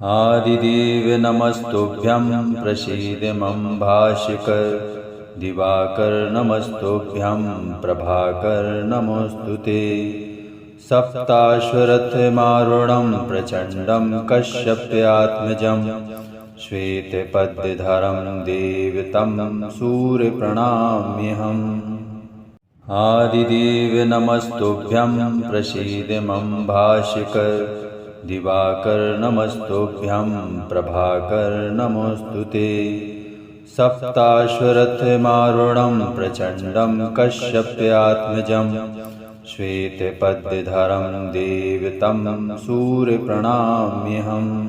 आदिदेव नमस्तुभ्यं प्रसीद मम भाष्यकर। दिवाकर नमस्तुभ्यं प्रभाकर नमोस्तुते। सप्ताश्वरथमारूढं प्रचण्डं कश्यप्यात्मजं श्वेतपद्मधरं देवतं सूर्यप्रणमाम्यहम्। आदिदेव नमस्तुभ्यं प्रसीद मम भाष्यकर। दिवाकर नमस्तुभ्यं प्रभाकर नमोस्तुते। सप्ताश्वरथमारूढं प्रचण्डं कश्यप्यात्मजं श्वेतपद्मधरं देवतं सूर्यप्रणमाम्यहम्।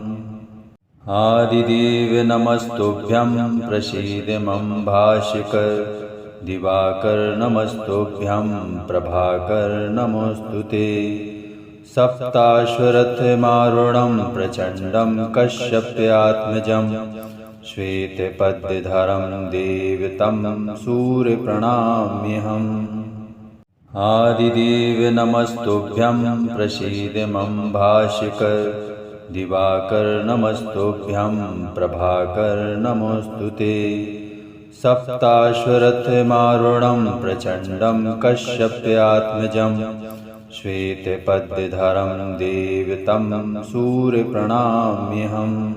आदिदेव नमस्तुभ्यं प्रसीद मम भाष्यकर। दिवाकर नमस्तुभ्यं प्रभाकर नमोस्तुते। सप्ताश्वरथमारूढं प्रचण्डं कश्यप्यात्मजं श्वेतपद्मधरं देवतं सूर्यप्रणमाम्यहम्। आदिदेव नमस्तुभ्यं प्रसीद मम भाष्यकर। दिवाकर नमस्तुभ्यं प्रभाकर नमोस्तुते। सप्ताश्वरथमारूढं प्रचण्डं कश्यप्यात्मजं श्वेतपद्मधरं देवतं सूर्यप्रणमाम्यहम्।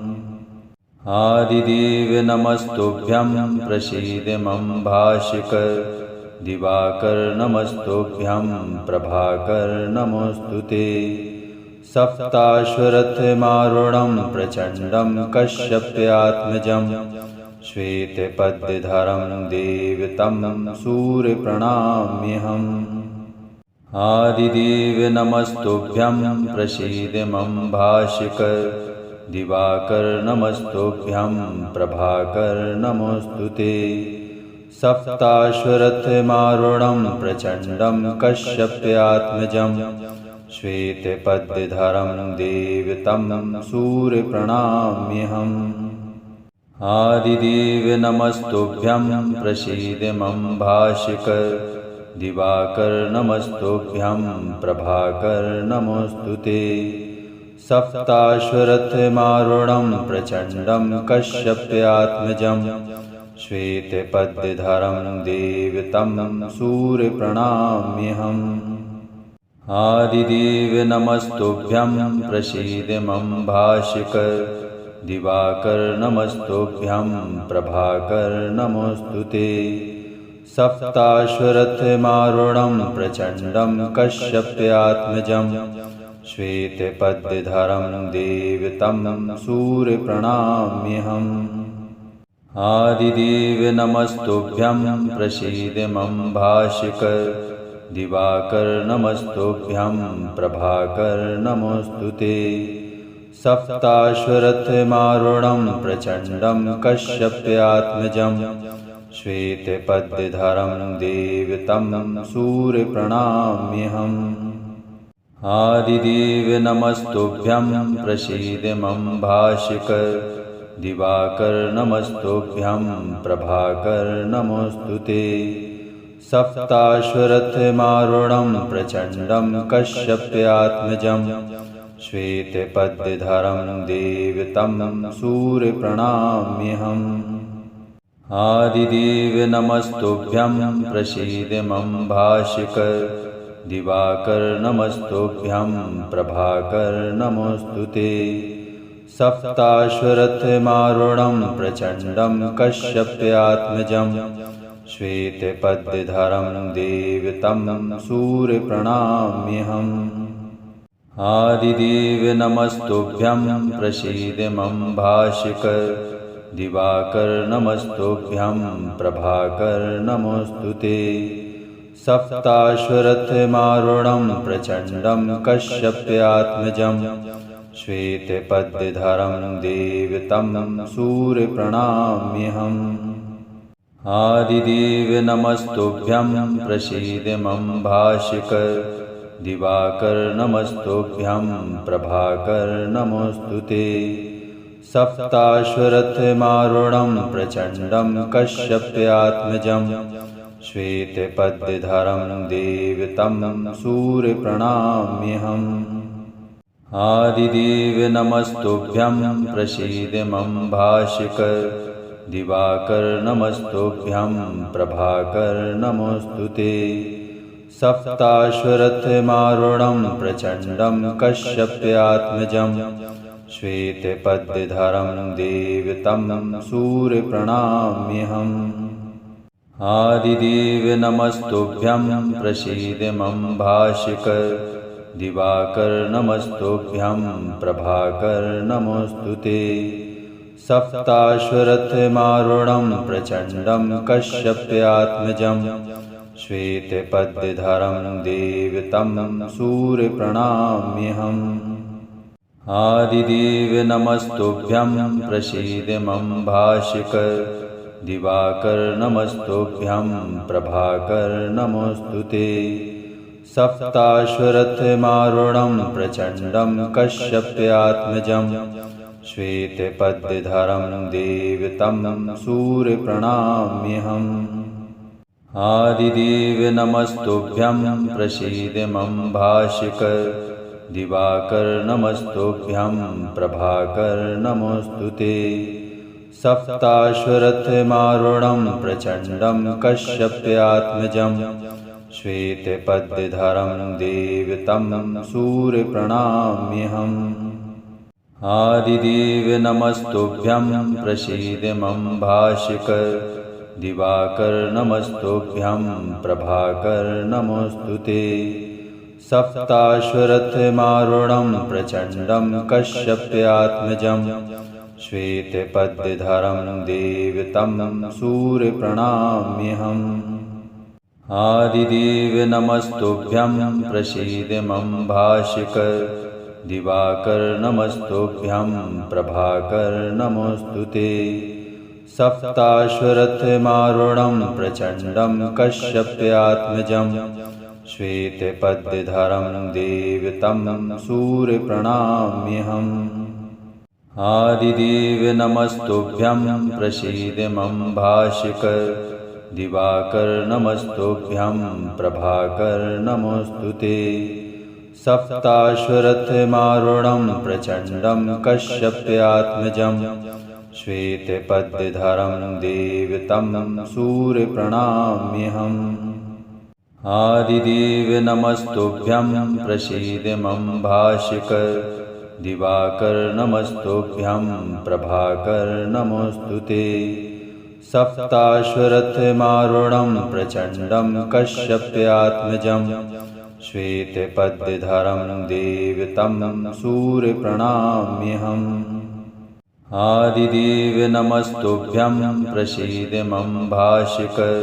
आदिदेव नमस्तुभ्यं प्रसीद मम भाष्यकर। दिवाकर नमस्तुभ्यं प्रभाकर नमोस्तुते। सप्ताश्वरथमारूढं प्रचण्डं कश्यप्यात्मजं श्वेतपद्मधरं देवतं सूर्यप्रणमाम्यहम्। आदिदेव नमस्तुभ्यं प्रसीद मम भाष्यकर। दिवाकर नमस्तुभ्यं प्रभाकर नमोस्तुते। सप्ताश्वरथमारूढं प्रचण्डं कश्यप्यात्मजं श्वेतपद्मधरं देवतं सूर्यप्रणमाम्यहम्। आदिदेव नमस्तुभ्यं प्रसीद मम भाष्यकर। दिवाकर नमस्तुभ्यं प्रभाकर नमोस्तुते। सप्ताश्वरथमारूढं प्रचण्डं कश्यप्यात्मजं श्वेतपद्मधरं देवतं सूर्यप्रणमाम्यहम्। आदिदेव नमस्तुभ्यं प्रसीद मम भाष्यकर। दिवाकर नमस्तुभ्यं प्रभाकर नमोस्तुते। सप्ताश्वरथमारूढं प्रचण्डं कश्यप्यात्मजं श्वेतपद्मधरं देवतं सूर्यप्रणमाम्यहम्। आदिदेव नमस्तुभ्यं प्रसीद मम भाष्यकर। दिवाकर नमस्तुभ्यं प्रभाकर नमोस्तुते। सप्ताश्वरथमारूढं प्रचण्डं कश्यप्यात्मजं श्वेतपद्मधरं देवतं सूर्यप्रणमाम्यहम्। आदिदेव नमस्तुभ्यं प्रसीद मम भाष्यकर। दिवाकर नमस्तुभ्यं प्रभाकर नमोस्तुते। सप्ताश्वरथमारूढं प्रचण्डं कश्यप्यात्मजं श्वेतपद्मधरं देवतं सूर्यप्रणमाम्यहम्। आदिदेव नमस्तुभ्यं प्रसीद मम भाष्यकर। दिवाकर नमस्तुभ्यं प्रभाकर नमोस्तुते। सप्ताश्वरथमारूढं प्रचण्डं कश्यप्यात्मजं श्वेतपद्मधरं देवतं सूर्यप्रणमाम्यहम्। आदिदेव नमस्तुभ्यं प्रसीद मम भाष्यकर। दिवाकर नमस्तुभ्यं प्रभाकर नमोस्तुते। सप्ताश्वरथमारूढं प्रचण्डं कश्यप्यात्मजं श्वेतपद्मधरं देवतं सूर्यप्रणमाम्यहम्। आदिदेव नमस्तुभ्यं प्रसीद मम भाष्यकर। दिवाकर नमस्तुभ्यं प्रभाकर नमोस्तुते। सप्ताश्वरथमारूढं प्रचण्डं कश्यप्यात्मजं श्वेतपद्मधरं देवतं सूर्यप्रणमाम्यहम्। आदिदेव नमस्तुभ्यं प्रसीद मम भाष्यकर दिवाकर नमस्तुभ्यं प्रभाकर नमोस्तुते सप्ताश्वरथमारूढं प्रचण्डं कश्यप्यात्मजं श्वेतपद्मधरं देवतं सूर्यप्रणम्यहम् आदिदेव नमस्तुभ्यं प्रसीद मम भाष्यकर दिवाकर नमस्तुभ्यं प्रभाकर नमोस्तुते सप्ताश्वरथमारूढं प्रचण्डं कश्यप्यात्मजं श्वेतपद्मधरं देवतं सूर्यप्रणम्यहम् आदिदेव नमस्तुभ्यं प्रसीद मम भाष्यकर दिवाकर नमस्तुभ्यं प्रभाकर नमोस्तुते सप्ताश्वरथमारूढं प्रचण्डं कश्यप्यात्मजं श्वेतपद्मधरं देवतं सूर्यप्रणम्यहम् आदिदेव नमस्तुभ्यं प्रसीद मम भाष्यकर दिवाकर नमस्तुभ्यं प्रभाकर नमोस्तुते सप्ताश्वरथमारूढं प्रचण्डं कश्यप्यात्मजं श्वेतपद्मधरं देवतं सूर्यप्रणम्यहम् आदिदेव नमस्तुभ्यं प्रसीद मम भाष्यकर दिवाकर नमस्तुभ्यं प्रभाकर नमोस्तुते सप्ताश्वरथमारूढं प्रचण्डं कश्यप्यात्मजं श्वेतपद्मधरं देवतं सूर्यप्रणम्यहम् आदिदेव नमस्तुभ्यं प्रसीद मम भाष्यकर दिवाकर नमस्तुभ्यं प्रभाकर नमोस्तुते सप्ताश्वरथमारूढं प्रचण्डं कश्यप्यात्मजं श्वेतपद्मधरं देवतं सूर्यप्रणम्यहम् आदिदेव नमस्तुभ्यं प्रसीद मम भाष्यकर दिवाकर नमस्तुभ्यं प्रभाकर नमोस्तुते सप्ताश्वरथमारूढं प्रचण्डं कश्यप्यात्मजं श्वेतपद्मधरं देवतं सूर्यप्रणम्यहम् आदिदेव नमस्तुभ्यं प्रसीद मम भाष्यकर दिवाकर नमस्तुभ्यं प्रभाकर नमोस्तुते सप्ताश्वरथमारूढं प्रचण्डं कश्यप्यात्मजं श्वेतपद्मधरं देवतं सूर्यप्रणम्यहम् आदिदेव नमस्तुभ्यं प्रसीद मम भाष्यकर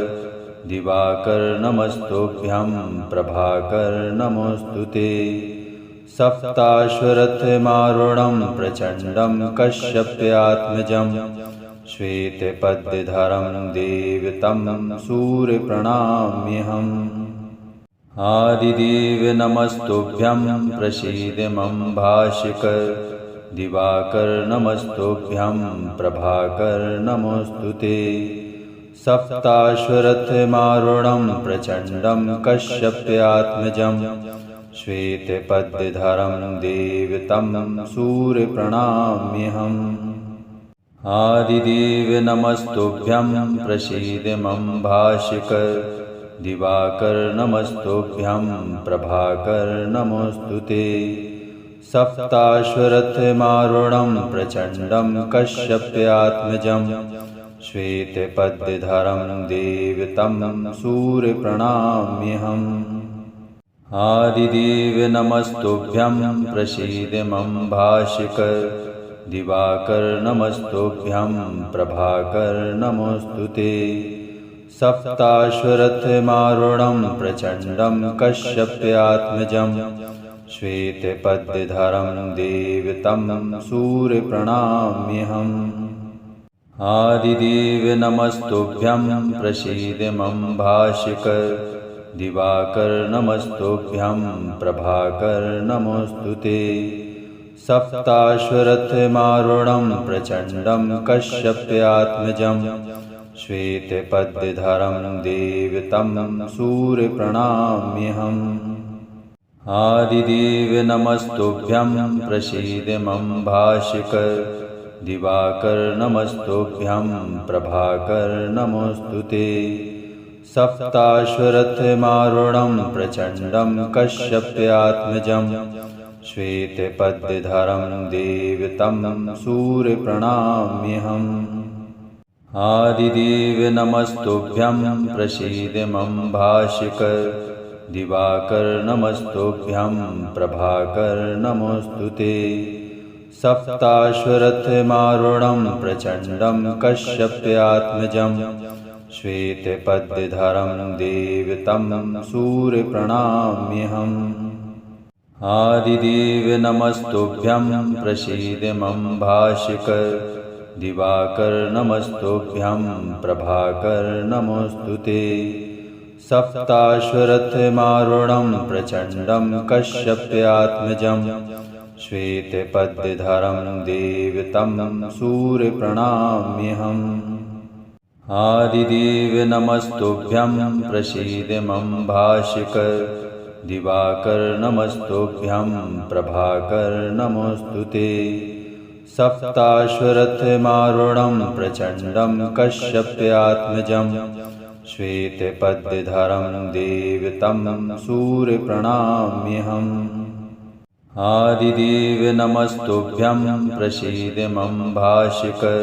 दिवाकर नमस्तुभ्यं प्रभाकर नमोस्तुते सप्ताश्वरथमारूढं प्रचण्डं कश्यप्यात्मजं श्वेतपद्मधरं देवतं सूर्यप्रणम्यहम् आदिदेव नमस्तुभ्यं प्रसीद मम भाष्यकर दिवाकर नमस्तुभ्यं प्रभाकर नमोस्तुते सप्ताश्वरथमारूढं प्रचण्डं कश्यप्यात्मजं श्वेतपद्मधरं देवतं सूर्यप्रणम्यहम् आदिदेव नमस्तुभ्यं प्रसीद मम भाष्यकर दिवाकर नमस्तुभ्यं प्रभाकर नमोस्तुते सप्ताश्वरथमारूढं प्रचण्डं कश्यप्यात्मजं श्वेतपद्मधरं देवतं सूर्यप्रणम्यहम् आदिदेव नमस्तुभ्यं प्रसीद मम भाष्यकर दिवाकर नमस्तुभ्यं प्रभाकर नमोस्तुते सप्ताश्वरथमारूढं प्रचण्डं कश्यप्यात्मजं श्वेतपद्मधरं देवतं सूर्यप्रणम्यहम् आदिदेव नमस्तुभ्यं प्रसीद मम भाष्यकर दिवाकर नमस्तुभ्यं प्रभाकर नमोस्तुते सप्ताश्वरथमारूढं प्रचण्डं कश्यप्यात्मजं श्वेतपद्मधरं देवतं सूर्यप्रणम्यहम् आदिदेव नमस्तुभ्यं प्रसीद मम भाष्यकर दिवाकर नमस्तुभ्यं प्रभाकर नमोस्तुते सप्ताश्वरथमारूढं प्रचण्डं कश्यप्यात्मजं श्वेतपद्मधरं देवतं सूर्यप्रणमाम्यहम् आदिदेव नमस्तुभ्यं प्रसीद मम भाष्यकर दिवाकर नमस्तुभ्यं प्रभाकर नमोस्तुते सप्ताश्वरथमारूढं प्रचण्डं कश्यप्यात्मजं श्वेतपद्मधरं देवतं सूर्यप्रणमाम्यहम् आदिदेव नमस्तुभ्यं प्रसीद मम भाष्यकर दिवाकर नमस्तुभ्यं प्रभाकर नमोस्तुते सप्ताश्वरथमारूढं प्रचण्डं कश्यप्यात्मजं श्वेतपद्मधरं देवतं सूर्यप्रणमाम्यहम् आदिदेव नमस्तुभ्यं प्रसीद मम भाष्यकर दिवाकर नमस्तुभ्यं प्रभाकर नमोस्तुते सप्ताश्वरथमारूढं प्रचण्डं कश्यप्यात्मजं श्वेतपद्मधरं देवतं सूर्यप्रणमाम्यहम् आदिदेव नमस्तुभ्यं प्रसीद मम भाष्यकर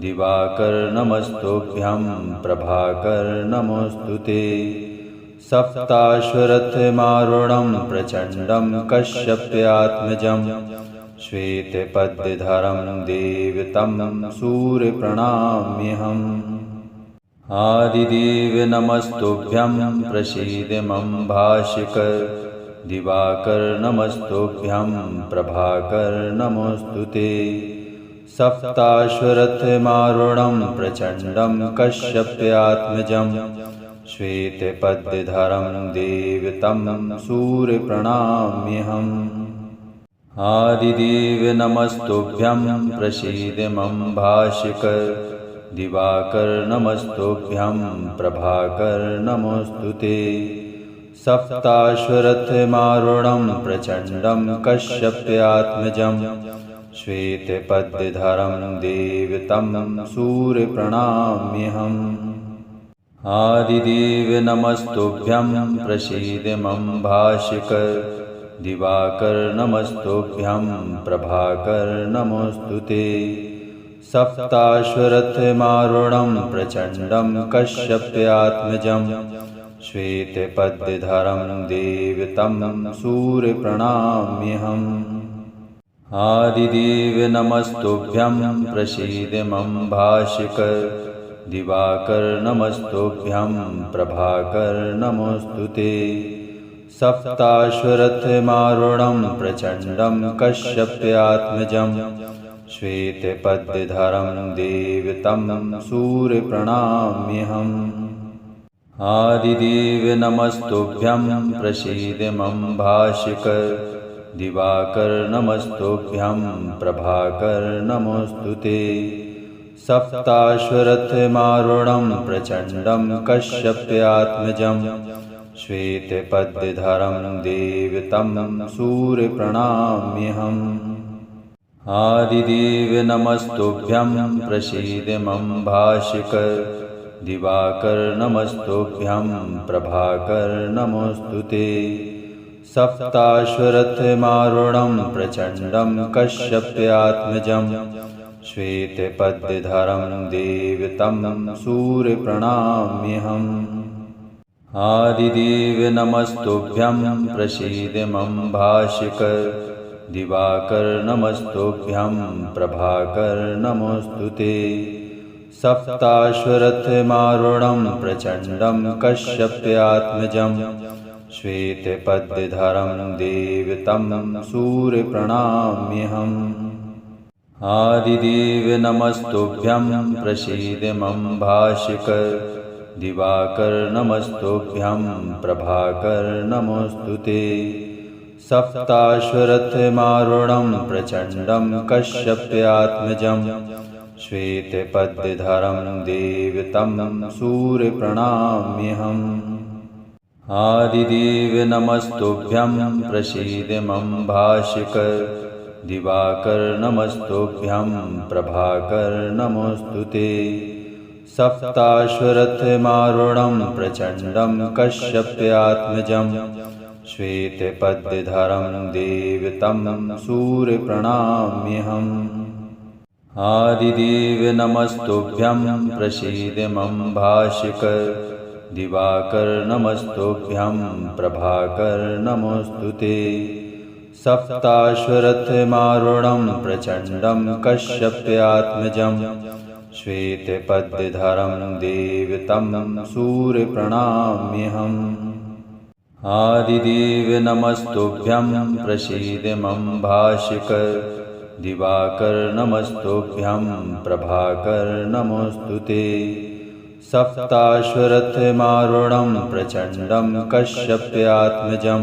दिवाकर नमस्तुभ्यं प्रभाकर नमोस्तुते सप्ताश्वरथमारूढं प्रचण्डं कश्यप्यात्मजं श्वेतपद्मधरं देवतं सूर्यप्रणमाम्यहम् आदिदेव नमस्तुभ्यं प्रसीद मम भाष्यकर दिवाकर नमस्तुभ्यं प्रभाकर नमोस्तुते सप्ताश्वरथमारूढं प्रचण्डं कश्यप्यात्मजं श्वेतपद्मधरं देवतं सूर्यप्रणमाम्यहम् आदिदेव नमस्तुभ्यं प्रसीद मम भाष्यकर दिवाकर नमस्तुभ्यं प्रभाकर नमोस्तुते सप्ताश्वरथमारूढं प्रचण्डं कश्यप्यात्मजं श्वेतपद्मधरं देवतं सूर्यप्रणमाम्यहम् आदिदेव नमस्तुभ्यं प्रसीद मम भाष्यकर दिवाकर नमस्तुभ्यं प्रभाकर नमोस्तुते सप्ताश्वरथमारूढं प्रचण्डं कश्यप्यात्मजं श्वेतपद्मधरं देवतं सूर्यप्रणमाम्यहम् आदिदेव नमस्तुभ्यं प्रसीद मम भाष्यकर दिवाकर नमस्तुभ्यं प्रभाकर नमोस्तुते सप्ताश्वरथमारूढं प्रचण्डं कश्यप्यात्मजं श्वेतपद्मधरं देवतं सूर्यप्रणमाम्यहम् आदिदेव नमस्तुभ्यं प्रसीद मम भाष्यकर दिवाकर नमस्तुभ्यं प्रभाकर नमोस्तुते सप्ताश्वरथमारूढं प्रचण्डं कश्यप्यात्मजं श्वेतपद्मधरं देवतं सूर्यप्रणमाम्यहम् आदिदेव नमस्तुभ्यं प्रसीद मम भाष्यकर दिवाकर नमस्तुभ्यं प्रभाकर नमोस्तुते सप्ताश्वरथमारूढं प्रचण्डं कश्यप्यात्मजं श्वेतपद्मधरं देवतं सूर्यप्रणमाम्यहम् आदिदेव नमस्तुभ्यं प्रसीद मम भाष्यकर दिवाकर नमस्तुभ्यं प्रभाकर नमोस्तुते सप्ताश्वरथमारूढं प्रचण्डं कश्यप्यात्मजं श्वेतपद्मधरं देवतं सूर्यप्रणमाम्यहम् आदिदेव नमस्तुभ्यं प्रसीद मम भाष्यकर दिवाकर नमस्तुभ्यं प्रभाकर नमोस्तुते सप्ताश्वरथमारूढं प्रचण्डं कश्यप्यात्मजं श्वेतपद्मधरं देवतं सूर्यप्रणमाम्यहम् आदिदेव नमस्तुभ्यं प्रसीद मम भाष्यकर दिवाकर नमस्तुभ्यं प्रभाकर नमोस्तुते सप्ताश्वरथमारूढं प्रचण्डं कश्यप्यात्मजं श्वेतपद्मधरं देवतं सूर्यप्रणमाम्यहम् आदिदेव नमस्तुभ्यं प्रसीद मम भाष्यकर दिवाकर नमस्तुभ्यं प्रभाकर नमोस्तुते सप्ताश्वरथमारूढं प्रचण्डं कश्यप्यात्मजं श्वेतपद्मधरं देवतं सूर्यप्रणमाम्यहम् आदिदेव नमस्तुभ्यं प्रसीद मम भाष्यकर दिवाकर नमस्तुभ्यं प्रभाकर नमोस्तुते सप्ताश्वरथमारूढं प्रचण्डं कश्यप्यात्मजं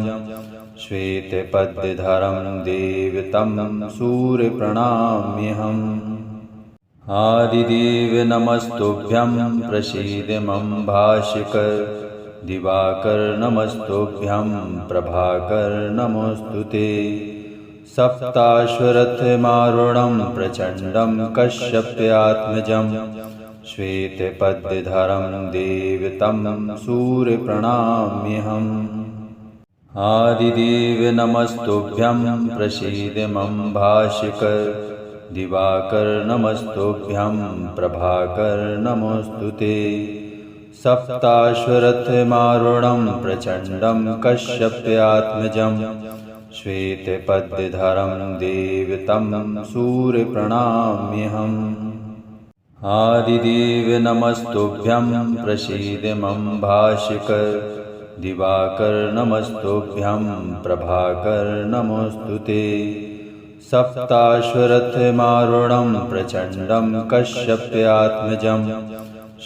श्वेतपद्मधरं देवतं सूर्यप्रणमाम्यहम् आदिदेव नमस्तुभ्यं प्रसीद मम भाष्यकर दिवाकर नमस्तुभ्यं प्रभाकर नमोस्तुते सप्ताश्वरथमारूढं प्रचण्डं कश्यप्यात्मजं श्वेतपद्मधरं देवतं सूर्यप्रणमाम्यहम् आदिदेव नमस्तुभ्यं प्रसीद मम भाष्यकर दिवाकर नमस्तुभ्यं प्रभाकर नमोस्तुते सप्ताश्वरथमारूढं प्रचण्डं कश्यप्यात्मजं श्वेतपद्मधरं देवतं सूर्यप्रणमाम्यहम् आदिदेव नमस्तुभ्यं प्रसीद मम भाष्यकर दिवाकर नमस्तुभ्यं प्रभाकर नमोस्तुते सप्ताश्वरथमारूढं प्रचण्डं कश्यप्यात्मजं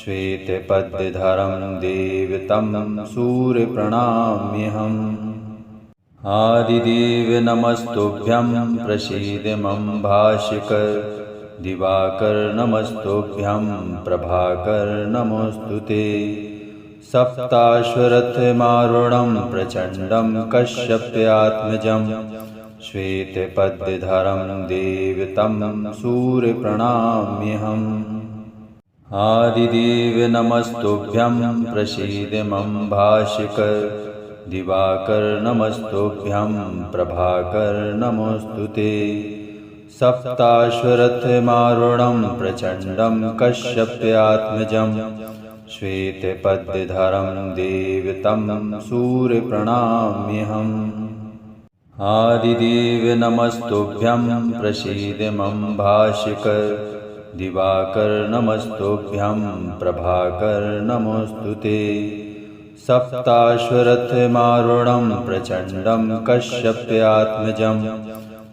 श्वेतपद्मधरं देवतं सूर्यप्रणमाम्यहम् आदिदेव नमस्तुभ्यं प्रसीद मम भाष्यकर दिवाकर नमस्तुभ्यं प्रभाकर नमोस्तुते सप्ताश्वरथमारूढं प्रचण्डं कश्यप्यात्मजं श्वेतपद्मधरं देवतं सूर्यप्रणमाम्यहम् आदिदेव नमस्तुभ्यं प्रसीद मम भाष्यकर दिवाकर नमस्तुभ्यं प्रभाकर नमोस्तुते सप्ताश्वरथमारूढं प्रचण्डं कश्यप्यात्मजं श्वेतपद्मधरं देवतं सूर्यप्रणमाम्यहम् आदिदेव नमस्तुभ्यं प्रसीद मम भाष्यकर दिवाकर नमस्तुभ्यं प्रभाकर नमोस्तुते सप्ताश्वरथमारूढं प्रचण्डं कश्यप्यात्मजं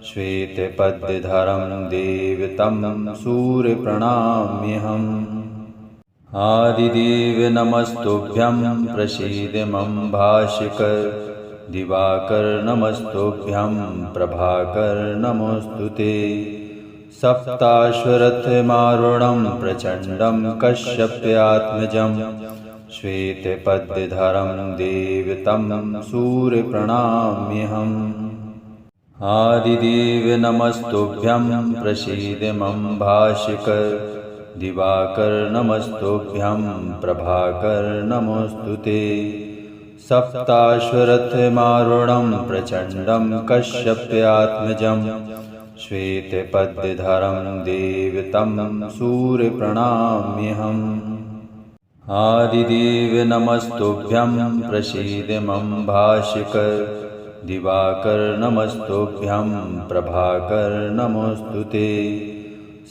श्वेतपद्मधरं देवतं सूर्यप्रणमाम्यहम् आदिदेव नमस्तुभ्यं प्रसीद मम भाष्यकर दिवाकर नमस्तुभ्यं प्रभाकर नमोस्तुते सप्ताश्वरथमारूढं प्रचण्डं कश्यप्यात्मजं श्वेतपद्मधरं देवतं सूर्यप्रणमाम्यहम् आदिदेव नमस्तुभ्यं प्रसीद मम भाष्यकर दिवाकर नमस्तुभ्यं प्रभाकर नमोस्तुते सप्ताश्वरथमारूढं प्रचण्डं कश्यप्यात्मजं श्वेतपद्मधरं देवतं सूर्यप्रणमाम्यहम् आदिदेव नमस्तुभ्यं प्रसीद मम भाष्यकर दिवाकर नमस्तुभ्यं प्रभाकर नमोस्तुते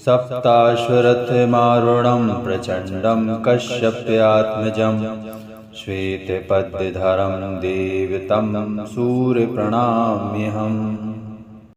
सप्ताश्वरथमारूढं प्रचण्डं कश्यप्यात्मजं श्वेतपद्मधरं देवतं सूर्यप्रणमाम्यहम्